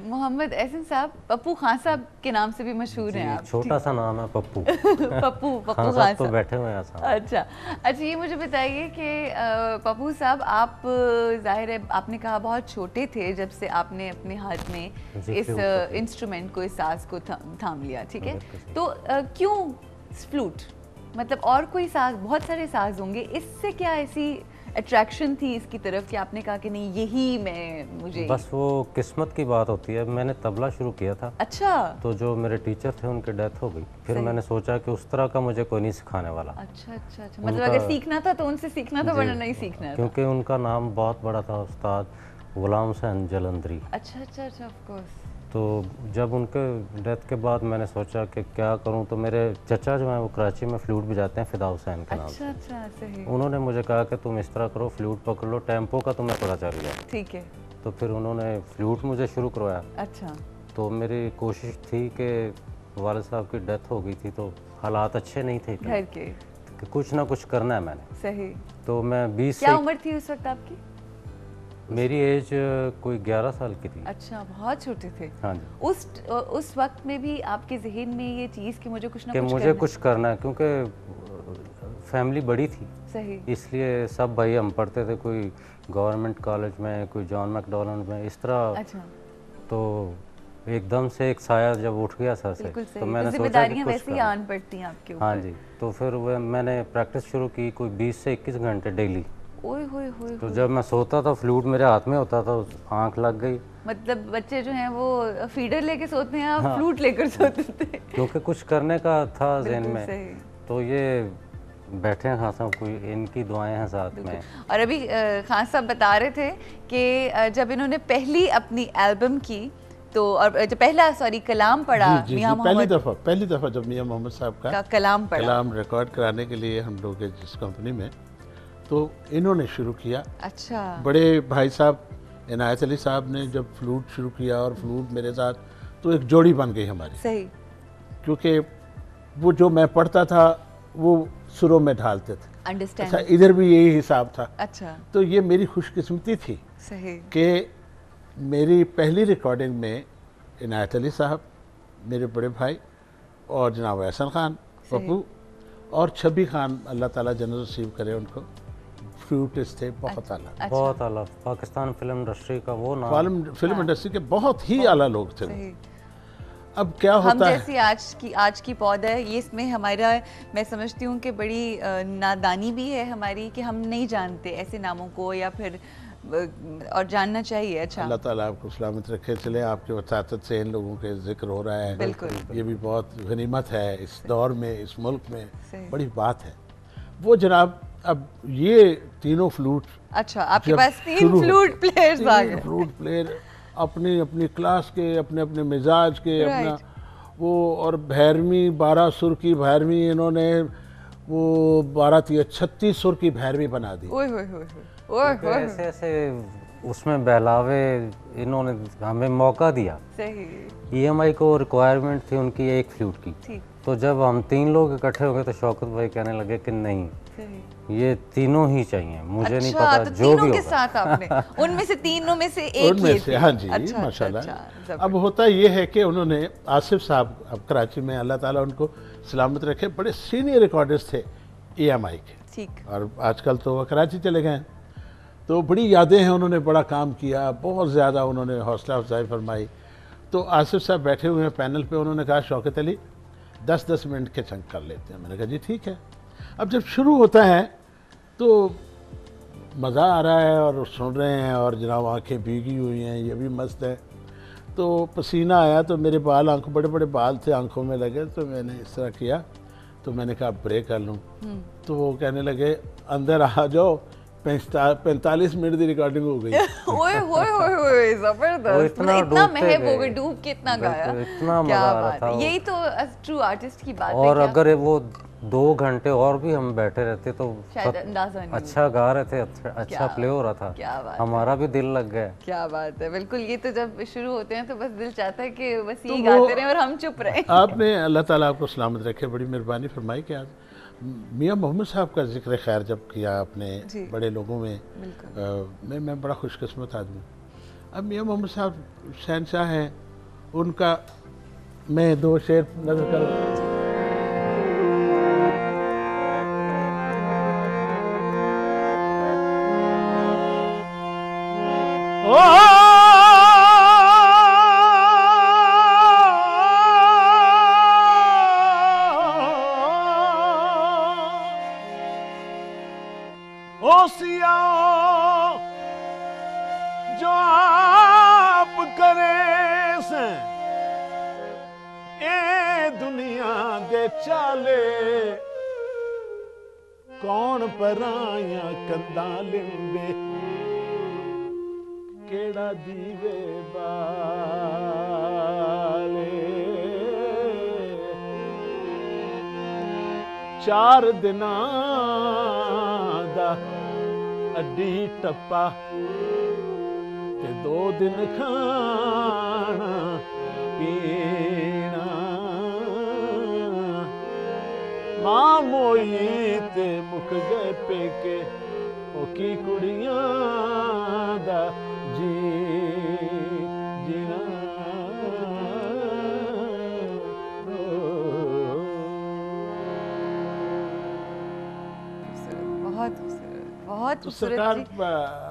मोहम्मद एहसन साहब पप्पू खान साहब के नाम से भी मशहूर हैं आप। छोटा सा नाम है पप्पू। पप्पू खान साहब तो बैठे हुए हैं साहब। अच्छा, ये मुझे बताइए कि पप्पू साहब, आप जाहिर है आपने कहा बहुत छोटे थे जब से आपने अपने हाथ में इस इंस्ट्रूमेंट को, इस साज को थाम लिया, ठीक है? तो क्यों फ्लूट? मतलब और कोई साज, बहुत सारे साज होंगे, इससे क्या ऐसी अट्रैक्शन थी इसकी तरफ कि आपने कहा कि नहीं यही मुझे? बस वो किस्मत की बात होती है। मैंने तबला शुरू किया था। अच्छा। तो जो मेरे टीचर थे उनकी डेथ हो गई, फिर मैंने सोचा कि उस तरह का मुझे कोई नहीं सिखाने वाला। अच्छा अच्छा अच्छा, मतलब अगर सीखना था तो उनसे सीखना था, वरना नहीं सीखना था। क्योंकि उनका नाम बहुत बड़ा था, उस्ताद गुलाम हुसैन जलंधरी। अच्छा अच्छा अच्छा, ऑफ कोर्स। तो जब उनके डेथ के बाद मैंने सोचा कि क्या करूं, तो मेरे चचा जो हैं वो कराची में फ्लूट बजाते हैं, फिदा हुसैन के नाम से। अच्छा अच्छा, सही। उन्होंने मुझे कहा कि तुम इस तरह करो, फ्लूट पकड़ लो, टेम्पो का तुम्हें पता चल गया। ठीक है। तो फिर उन्होंने फ्लूट मुझे शुरू करवाया। अच्छा। तो मेरी कोशिश थी कि वालिद साहब की डेथ हो गई थी तो हालात अच्छे नहीं थे घर के, कि कुछ ना कुछ करना है मैंने। सही। तो मैं 20 क्या उम्र थी उस वक्त आपकी? मेरी एज कोई 11 साल की थी। अच्छा, बहुत छोटे थे। हाँ जी। उस वक्त में भी आपके जहन में ये चीज़ कि मुझे कुछ ना कुछ मुझे कुछ करना है, क्योंकि फैमिली बड़ी थी। सही। इसलिए सब भाई हम पढ़ते थे, कोई गवर्नमेंट कॉलेज में, कोई जॉन मैकडॉनल्ड में, इस तरह। अच्छा। तो एकदम से एक साया जब उठ गया सर से, तो मैंने सोचा कि वैसे ही आन पड़ती हैं आपके ऊपर। हाँ जी। तो फिर मैंने प्रैक्टिस शुरू की, कोई 20 से 21 घंटे डेली। तो जब मैं सोता था फ्लूट मेरे हाथ में होता था, आंख लग गई। मतलब बच्चे जो हैं वो फीडर लेके सोते हैं, आप फ्लूट लेकर सोते थे। क्योंकि कुछ करने का था ज़हन में। तो ये बैठे हैं खान साहब, कोई इनकी दुआएं हैं साथ में। और अभी खान साहब बता रहे थे कि जब इन्होंने पहली अपनी एल्बम की, तो और जब कलाम पढ़ा, पहली दफ़ा जब मियां मोहम्मद साहब का कलाम रिकॉर्ड कराने के लिए हम लोग जिस कंपनी में, तो इन्होंने शुरू किया। अच्छा। बड़े भाई साहब इनायत अली साहब ने जब फ्लूट शुरू किया और फ्लूट मेरे साथ, तो एक जोड़ी बन गई हमारी। सही। क्योंकि वो जो मैं पढ़ता था वो सुरों में ढालते थे। अंडरस्टैंड। अच्छा, इधर भी यही हिसाब था। अच्छा। तो ये मेरी खुशकिस्मती थी। सही। कि मेरी पहली रिकॉर्डिंग में इनायत अली साहब, मेरे बड़े भाई, और जनाब एहसन खान पप्पू, और छबी खान, अल्लाह ताला जन्नत नसीब करे उनको, फ्लूटिस्ट थे बहुत आला। अच्छा। बहुत आला। पाकिस्तान फिल्म इंडस्ट्री का वो नाम, फिल्म इंडस्ट्री के बहुत ही आला लोग थे। अब क्या होता है, जैसी आज की पौध है ये, इसमें हमारा, मैं समझती हूँ कि बड़ी नादानी भी है हमारी कि हम नहीं जानते ऐसे नामों को, या फिर और जानना चाहिए। अच्छा, अल्लाह ताला आपको सलामत रखे। चले आपके वसातत से इन लोगों के जिक्र हो रहा है। बिल्कुल। ये भी बहुत गनीमत है इस दौर में, इस मुल्क में, बड़ी बात है। वो जनाब, अब ये तीनों फ्लूट, अच्छा आपके पास 3 फ्लूट प्लेयर्स आ गए। फ्लूट प्लेयर अपनी अपनी क्लास के, अपने अपने मिजाज के, अपना वो, और भैरवी 12 सुर की भैरवी इन्होंने वो 36 सुर की भैरवी बना दी। ऐसे ऐसे उसमें बहलावे इन्होंने हमें मौका दिया। सही। EMI को रिक्वायरमेंट थी उनकी एक फ्लूट की। तो जब हम 3 लोग इकट्ठे हो गए तो शौकत भाई कहने लगे कि नहीं, ये तीनों ही चाहिए, मुझे नहीं पता तो जो भी होगा। के साथ आपने उनमें से तीनों में से एक उनमें से, हाँ जी। अच्छा, माशाल्लाह। अच्छा। अब होता ये है कि उन्होंने, आसिफ साहब अब कराची में, अल्लाह ताला उनको सलामत रखे, बड़े सीनियर रिकॉर्डर्स थे EMI के। ठीक। और आजकल तो वह कराची चले गए। तो बड़ी यादें हैं, उन्होंने बड़ा काम किया, बहुत ज़्यादा उन्होंने हौसला अफजाई फरमाई। तो आसिफ साहब बैठे हुए हैं पैनल पे, उन्होंने कहा शौकत अली 10-10 मिनट के चंक कर लेते हैं। मैंने कहा जी ठीक है। अब जब शुरू होता है तो मज़ा आ रहा है और सुन रहे हैं, और जनाब आंखें भीगी हुई हैं, ये भी मस्त है। तो पसीना आया, तो मेरे बाल, आंखों, बड़े बड़े बाल थे आंखों में लगे, तो मैंने इस तरह किया। तो मैंने कहा ब्रेक कर लूँ। तो वो कहने लगे अंदर आ जाओ, 45 मिनट की रिकॉर्डिंग हो गई। ओए होए होए होए, जबरदस्त। इतना महब हो गए, डूब के इतना गाया, इतना मजा आ रहा था। यही तो ट्रू आर्टिस्ट की बात है। और अगर वो 2 घंटे और भी हम बैठे रहते तो अच्छा गा रहे थे, अच्छा प्ले हो रहा था, क्या बात, हमारा भी दिल लग गया। क्या बात है। बिल्कुल, ये तो जब शुरू होते हैं तो बस दिल चाहता है कि बस यही गाते रहें और हम चुप रहें। आपने, अल्लाह ताला आपको सलामत रखे, बड़ी मेहरबानी फरमाई कि आज मियां मोहम्मद साहब का जिक्र खैर जब किया आपने बड़े लोगों में, मैं बड़ा खुशकिस्मत आदमी। अब मियाँ मोहम्मद साहब शहनशाह हैं, उनका मैं 2 शेर नजर करूँ। सिया जो आप करे से ए दुनिया दे चाले कौन पराया कंदा लिंबे केड़ा दीवे बाले 4 दिना दा अड्डी टप्पा ते 2 दिन खाना पीना मां मोई ते मुक गए पेके ओ की कुड़ियां दा जी जीना बहुत तो सरकार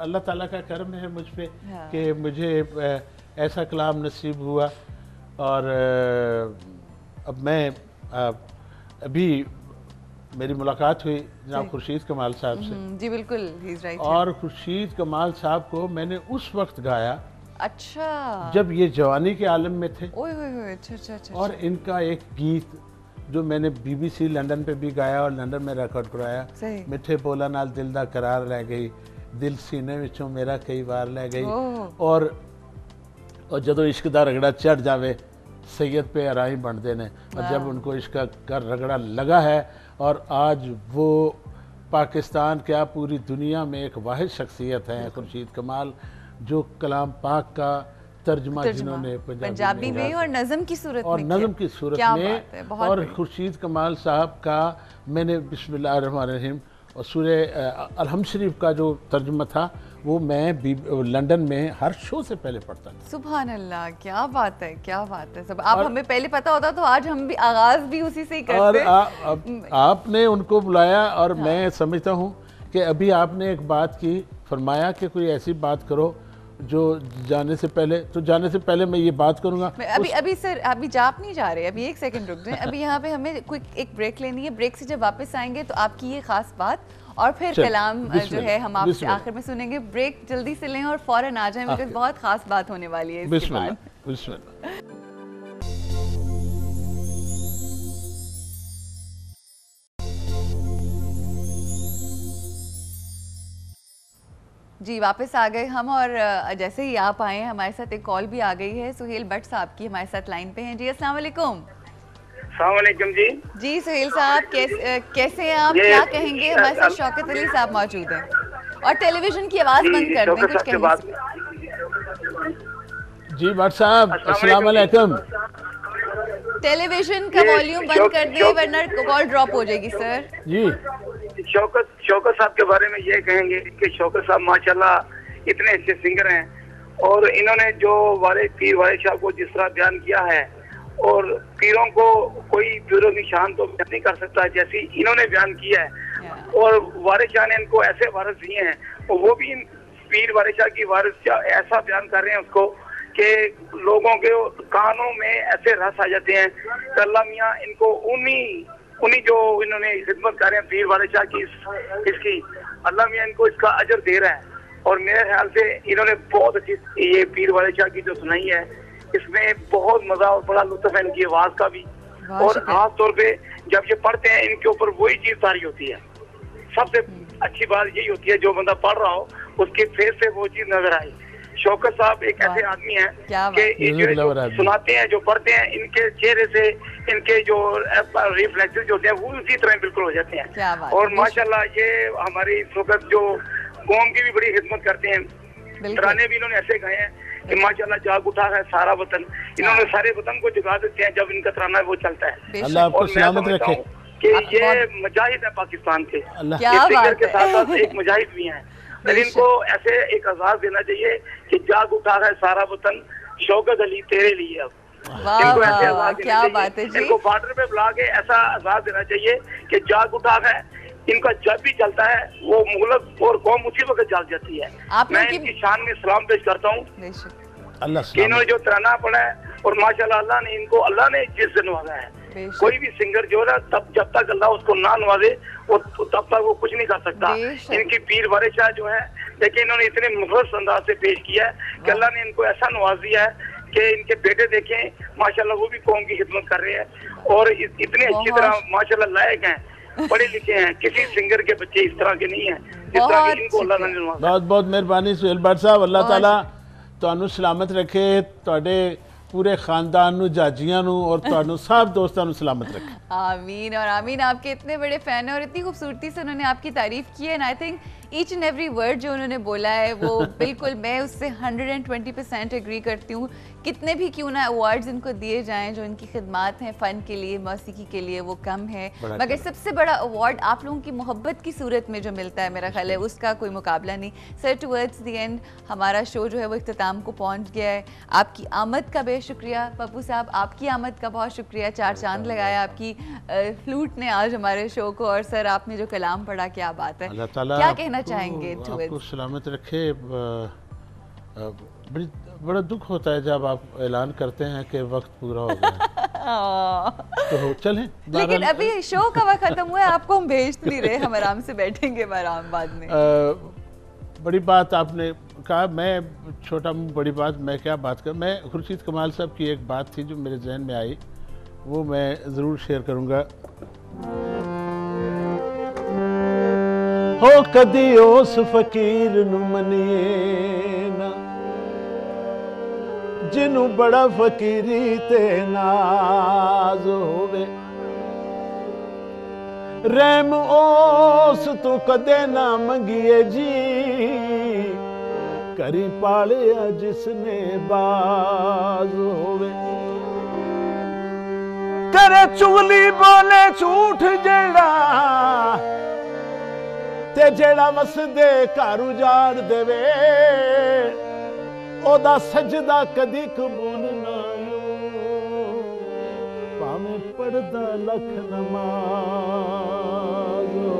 अल्लाह ताला का करम है मुझ पे कि मुझे ऐसा कलाम नसीब हुआ। और अब मैं अभी मेरी मुलाकात हुई जनाब खुर्शीद कमाल साहब से। जी बिल्कुल, ही इज राइट। और खुर्शीद कमाल साहब को मैंने उस वक्त गाया अच्छा जब ये जवानी के आलम में थे। ओए होए होए, अच्छा। और इनका एक गीत जो मैंने BBC लंदन पे भी गाया और लंदन में रिकॉर्ड कराया, मिठे बोला नाल दिल दा करार लै गई, दिल सीने विचों मेरा कई बार लै गई। और जदों इश्क दा रगड़ा चढ़ जावे सैयद पे अराही बनते ने, और जब उनको इश्क का रगड़ा लगा है और आज वो पाकिस्तान क्या पूरी दुनिया में एक वाहिद शख्सियत है खुर्शीद कमाल, जो कलाम पाक का तर्जमा जिन्होंने पंजाबी में और नज़म की सूरत और नज़म की सूरत में। और खुर्शीद कमाल साहब का मैंने बिस्मिल्लाहिर्रहमानिर्रहीम और सूरे अलहम्द शरीफ का जो तर्जुमा था वो मैं लंदन में हर शो से पहले पढ़ता था। सुभान अल्लाह, क्या बात है, क्या बात है। सब आप हमें पहले पता होता तो आज हम भी आगाज भी उसी से ही करते। और आपने उनको बुलाया और मैं समझता हूँ कि अभी आपने एक बात की, फरमाया कि कोई ऐसी बात करो जो जाने से पहले मैं ये बात करूंगा। अभी सर अभी आप नहीं जा रहे, अभी 1 सेकंड रुक जाएं। अभी यहाँ पे हमें क्विक एक ब्रेक लेनी है। ब्रेक से जब वापस आएंगे तो आपकी ये खास बात और फिर कलाम जो है हम आपसे आखिर में सुनेंगे। ब्रेक जल्दी से लें और फौरन आ जाएं, बिकॉज़ बहुत खास बात होने वाली है इसके बाद। जी वापस आ गए हम, और जैसे ही आप आए हैं हमारे साथ एक कॉल भी आ गई है। सुहेल भट्ट साहब की हमारे साथ लाइन पे हैं। जी अस्सलाम वालेकुम। अस्सलाम वालेकुम जी। जी सुहेल साहब कैसे हैं आप, क्या कहेंगे? हमारे साथ शौकत अली साहब मौजूद हैं। और टेलीविजन की आवाज बंद कर दें, कुछ कहें। जी भट्ट साहब अस्सलाम वालेकुम। टेलीविजन का वॉल्यूम बंद कर दें वरना कॉल ड्रॉप हो जाएगी सर। जी शौकत साहब के बारे में ये कहेंगे कि शौकत साहब माशाल्लाह इतने अच्छे सिंगर हैं, और इन्होंने जो पीर वाले शाह को जिस तरह बयान किया है, और पीरों को कोई प्यूरो निशान तो नहीं कर सकता जैसी इन्होंने बयान किया है। और वारिस शाह ने इनको ऐसे वारिस दिए हैं, और वो भी पीर वारिस शाह की वारिस ऐसा बयान कर रहे हैं उसको कि लोगों के कानों में ऐसे रस आ जाते हैं कि अल्लाह मियाँ इनको उन्हीं जो इन्होंने खिदमत कर रहे हैं पीर वाले शाह की इसकी अल्लाह मियाँ इनको इसका अजर दे रहा है। और मेरे ख्याल से इन्होंने बहुत अच्छी ये पीर वाले शाह की जो सुनाई है, इसमें बहुत मजा और बड़ा लुत्फ है इनकी आवाज का भी। और खास तौर पे जब ये पढ़ते हैं इनके ऊपर वही चीज तारी होती है। सबसे अच्छी बात यही होती है जो बंदा पढ़ रहा हो उसके फेस से वो चीज नजर आए। शौकत साहब एक ऐसे आदमी हैं कि जो सुनाते हैं, जो पढ़ते हैं, इनके चेहरे से इनके जो रिफ्लेक्शन होते हैं वो उसी तरह बिल्कुल हो जाते हैं। और माशाल्लाह ये हमारी इस वक्त जो कौम की भी बड़ी खिदमत करते हैं। तराने भी इन्होंने ऐसे गाए हैं कि माशाल्लाह जाग उठा है सारा वतन, इन्होंने सारे वतन को जगा देते हैं जब इनका तराना वो चलता है। अल्लाह आपको सलामत रखे कि ये मुजाहिद है पाकिस्तान के, के साथ साथ एक मुजाहिद भी हैं। फिर इनको ऐसे एक आजाद देना चाहिए कि जाग उठा है सारा वतन, शौकत अली तेरे लिए। अब इनको ऐसे आजाद क्या बात है जी। इनको बॉर्डर पे बुला के ऐसा आजाद देना चाहिए कि जाग उठा है। इनका जब भी चलता है वो मुल्क और कौम उसी वक्त जाग जाती है। मैं इनकी शान में सलाम पेश करता हूँ कि इन्होंने जो तराना पड़ा है और माशाल्लाह अल्लाह ने इनको, अल्लाह ने जिस नवाजा है। कोई भी सिंगर जो है ना, तब जब तक अल्लाह उसको ना नवाजे और तब तक वो कुछ नहीं कर सकता। इनकी पीर वारिस शाह जो है, देखिए इन्होंने इतने मुखलस अंदाज से पेश किया है कि अल्लाह ने इनको ऐसा नवाज दिया है कि इनके बेटे देखें माशाल्लाह वो भी कौम की खिदमत कर रहे हैं और इतने अच्छी तरह माशाल्लाह लायक हैं, पढ़े लिखे हैं। किसी सिंगर के बच्चे इस तरह के नहीं हैं जिस तरह के इनको अल्लाह ने नवाजा। बहुत बहुत मेहरबानी सुहेल भट्ट साहब, अल्लाह ताला ਤੁਹਾਨੂੰ सलामत रखे, ਤੁਹਾਡੇ पूरे खानदान नू, जाजियां नू और ਤੁਹਾਨੂੰ सब दोस्तों नू सलामत रखे। आमीन और आमीन। आपके इतने बड़े फैन हैं और इतनी खूबसूरती से उन्होंने आपकी तारीफ की है, and I think each and every word जो उन्होंने बोला है वो बिल्कुल मैं उससे 120% एग्री करती हूँ। कितने भी क्यों ना अवार्ड्स इनको दिए जाएं, जो इनकी खिदमात हैं फ़न के लिए, मौसीकी के लिए, वो कम है। मगर सबसे बड़ा अवार्ड आप लोगों की मोहब्बत की सूरत में जो मिलता है, मेरा ख्याल है उसका कोई मुकाबला नहीं। सर, टुवर्ड्स द एंड हमारा शो जो है वो इख्तिताम को पहुँच गया है। आपकी आमद का बेशुक्रिया पप्पू साहब, आपकी आमद का बहुत शुक्रिया। चार चांद लगाया आपकी फ्लूट ने आज हमारे शो को। और सर, आपने जो कलाम पढ़ा, क्या बात है, क्या कहना चाहेंगे? आपको सलामत रखे। बड़ा दुख होता है जब आप ऐलान करते हैं कि वक्त पूरा हो गया। तो चलें, लेकिन अभी शो का वक्त खत्म हुआ है, आपको हम भेज नहीं रहे, हम आराम से बैठेंगे आराम बाद में। बड़ी बात आपने कहा, मैं छोटा मुँह बड़ी बात, मैं क्या बात कर, मैं खुर्शीद कमाल साहब की एक बात थी जो मेरे जहन में आई, वो मैं ज़रूर शेयर करूँगा। हो कदी उस फकीर नू मनिए ना जिन्नू बड़ा फकीरी ते नाज होवे, रहम उस तो कदे ना मंगिए जी, करी पालिया जिसने बाज होवे। करे चुगली बोले झूठ जेड़ा ते जेड़ा वसदे घर उजाड़ देवे, ओदा सजदा कदी कबूल ना हो, भावें पढ़दा लख नमाज हो।